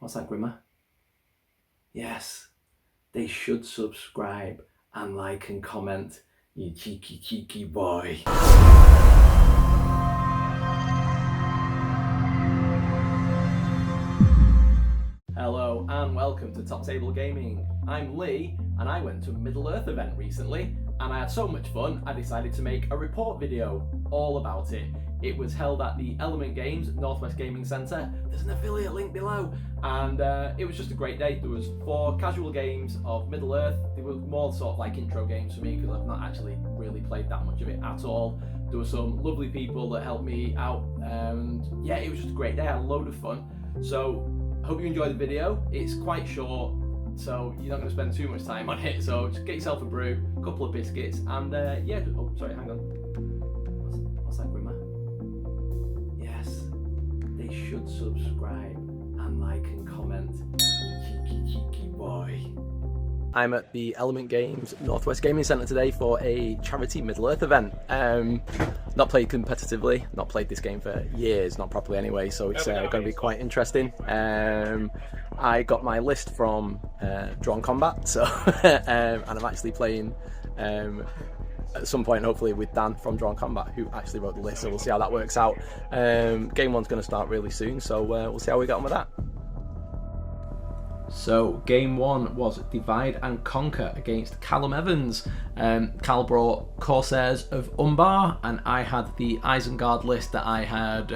What's that, Grimmer? Yes, they should subscribe and like and comment, you cheeky boy. Hello and welcome to Top Table Gaming. I'm Lee and I went to a Middle-earth event recently and I had so much fun I decided to make a report video all about it. It was held at the Element Games Northwest Gaming Centre. There's an affiliate link below, and it was just a great day. There was 4 casual games of Middle-earth. They were more sort of like intro games for me because I've not actually really played that much of it at all. There were some lovely people that helped me out, and yeah, it was just a great day. I had a load of fun. So I hope you enjoyed the video. It's quite short, so you're not going to spend too much time on it. So just get yourself a brew, a couple of biscuits, and yeah. Oh, sorry, hang on. What's that, Grimmer? Yes, they should subscribe and like and comment, you cheeky boy. I'm at the Element Games Northwest Gaming Centre today for a charity Middle-earth event. Not played competitively, not played this game for years, not properly anyway, so it's going to be quite interesting. I got my list from Drawn Combat, so and I'm actually playing at some point hopefully with Dan from Drawn Combat, who actually wrote the list, so we'll see how that works out. Game 1's going to start really soon, so we'll see how we get on with that. So game 1 was Divide and Conquer against Callum Evans. Cal brought Corsairs of Umbar and I had the Isengard list that I had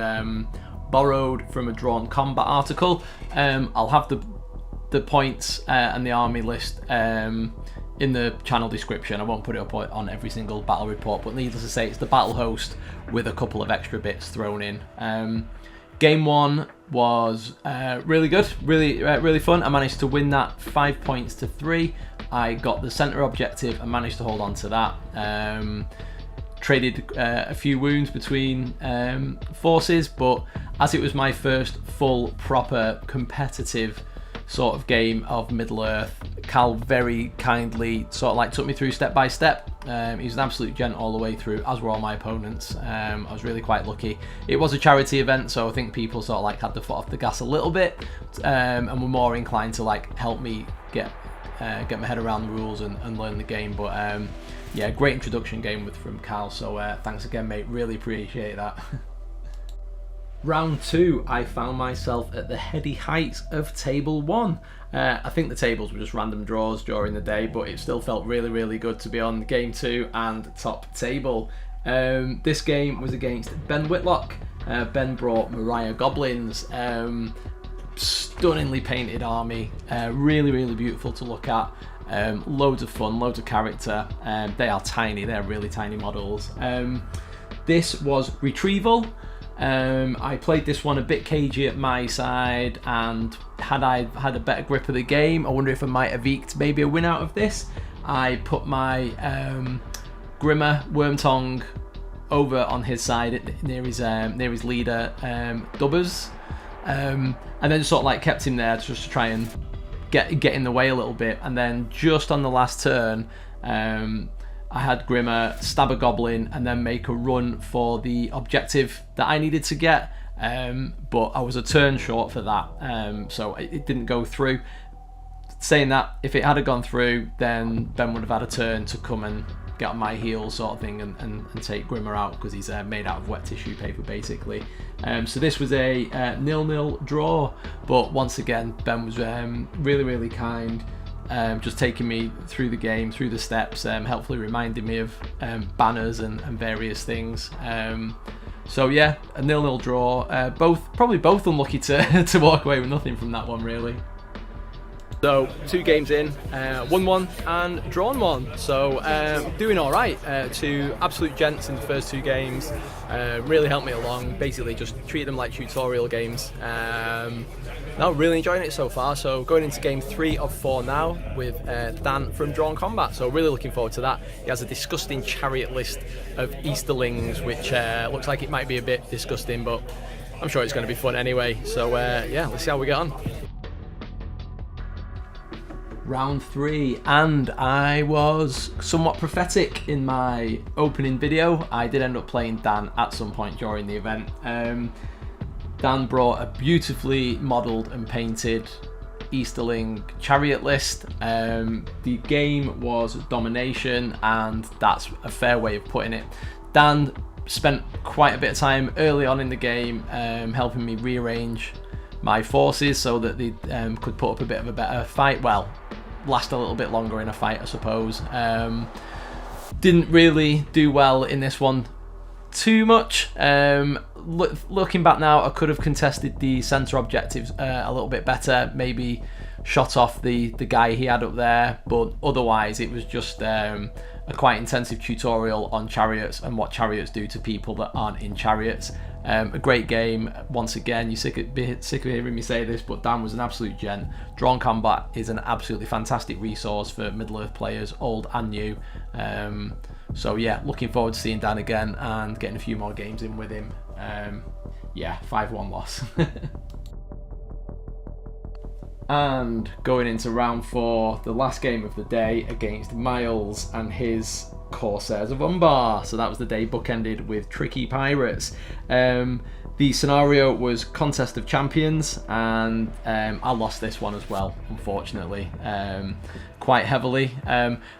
borrowed from a Drawn Combat article. I'll have the points and the army list in the channel description. I won't put it up on every single battle report, but needless to say it's the battle host with a couple of extra bits thrown in. Game 1 was really good, really fun. I managed to win that 5 points to 3. I got the centre objective and managed to hold on to that. Traded a few wounds between forces, but as it was my first full proper competitive sort of game of Middle-earth, Cal very kindly sort of like took me through step by step. He was an absolute gent all the way through, as were all my opponents. I was really quite lucky. It was a charity event, so I think people sort of like had the foot off the gas a little bit, and were more inclined to like help me get my head around the rules and learn the game. But yeah, great introduction game from Cal, so thanks again, mate, really appreciate that. Round 2, I found myself at the heady heights of Table 1. I think the tables were just random draws during the day, but it still felt really good to be on Game 2 and top table. This game was against Ben Whitlock. Ben brought Mariah Goblins. Stunningly painted army, really beautiful to look at. Loads of fun, loads of character. They are tiny, they're really tiny models. This was Retrieval. I played this one a bit cagey at my side, and had I had a better grip of the game, I wonder if I might have eked maybe a win out of this. I put my Grimmer Wormtongue over on his side near his leader Dubbers, and then sort of like kept him there just to try and get in the way a little bit. And then just on the last turn, I had Grimmer stab a goblin and then make a run for the objective that I needed to get, but I was a turn short for that, so it didn't go through. Saying that, if it had gone through, then Ben would have had a turn to come and get on my heels sort of thing and take Grimmer out, because he's made out of wet tissue paper basically. So this was a 0-0 draw, but once again Ben was really kind. Just taking me through the game, through the steps, helpfully reminding me of banners and various things. So yeah, a 0-0 draw. Probably both unlucky to walk away with nothing from that one, really. So 2 games in, won 1 and drawn 1. So doing all right. 2 absolute gents in the first 2 games. Really helped me along. Basically just treat them like tutorial games. No, really enjoying it so far. So going into game 3 of 4 now with Dan from Drawn Combat. So really looking forward to that. He has a disgusting chariot list of Easterlings, which looks like it might be a bit disgusting, but I'm sure it's going to be fun anyway. So yeah, let's see how we get on. Round 3, and I was somewhat prophetic in my opening video. I did end up playing Dan at some point during the event. Dan Dan brought a beautifully modelled and painted Easterling chariot list. The game was domination, and that's a fair way of putting it. Dan spent quite a bit of time early on in the game helping me rearrange my forces so that they could put up a bit of a better fight, well, last a little bit longer in a fight, I suppose. Didn't really do well in this one too much. Looking back now, I could have contested the centre objectives a little bit better, maybe shot off the guy he had up there, but otherwise it was just a quite intensive tutorial on chariots and what chariots do to people that aren't in chariots. A great game. Once again, you're sick of hearing me say this, but Dan was an absolute gent. Drawn Combat is an absolutely fantastic resource for Middle-earth players, old and new. So yeah, looking forward to seeing Dan again and getting a few more games in with him. Yeah, 5-1 loss. And going into round 4, the last game of the day against Miles and his Corsairs of Umbar. So that was the day bookended with Tricky Pirates. The scenario was Contest of Champions, and I lost this one as well, unfortunately, quite heavily.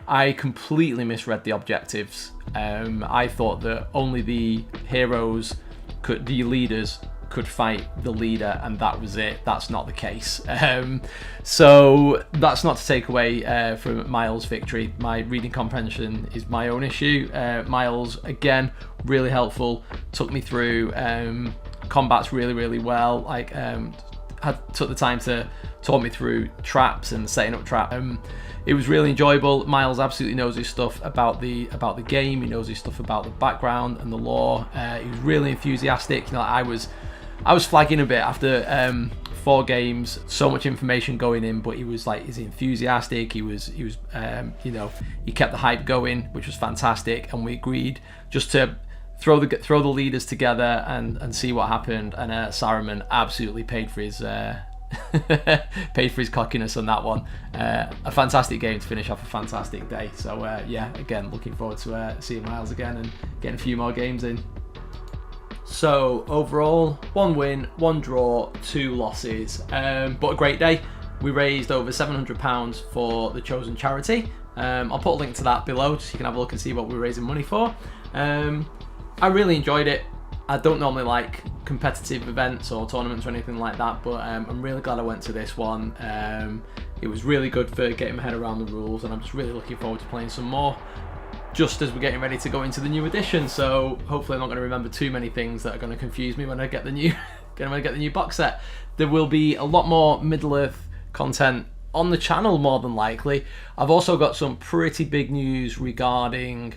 I completely misread the objectives. I thought that only the heroes, the leaders, could fight the leader, and that was it. That's not the case. So that's not to take away from Miles' victory. My reading comprehension is my own issue. Miles, again, really helpful, took me through combats really well. Like took the time to talk me through traps and setting up traps. It was really enjoyable. Miles absolutely knows his stuff about the game. He knows his stuff about the background and the lore. He was really enthusiastic. You know, I was flagging a bit after 4 games, so much information going in, but he was like, he's enthusiastic. He was you know, he kept the hype going, which was fantastic. And we agreed just to throw the leaders together and see what happened. And Saruman absolutely paid for his cockiness on that one. A fantastic game to finish off a fantastic day. So yeah, again, looking forward to seeing Miles again and getting a few more games in. So overall, 1 win, 1 draw, 2 losses, but a great day. We raised over £700 for the chosen charity. I'll put a link to that below so you can have a look and see what we're raising money for. I really enjoyed it. I don't normally like competitive events or tournaments or anything like that, but I'm really glad I went to this one. It was really good for getting my head around the rules, and I'm just really looking forward to playing some more just as we're getting ready to go into the new edition. So hopefully I'm not going to remember too many things that are going to confuse me when I get the new box set. There will be a lot more Middle-earth content on the channel, more than likely. I've also got some pretty big news regarding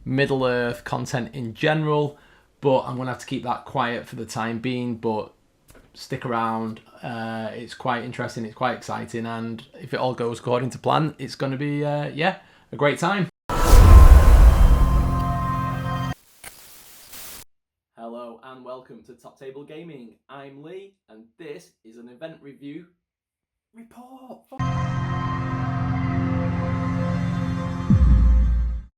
Middle-earth content in general, but I'm going to have to keep that quiet for the time being, but stick around. It's quite interesting, it's quite exciting, and if it all goes according to plan, it's going to be yeah, a great time. Hello and welcome to Top Table Gaming. I'm Lee, and this is an event review report.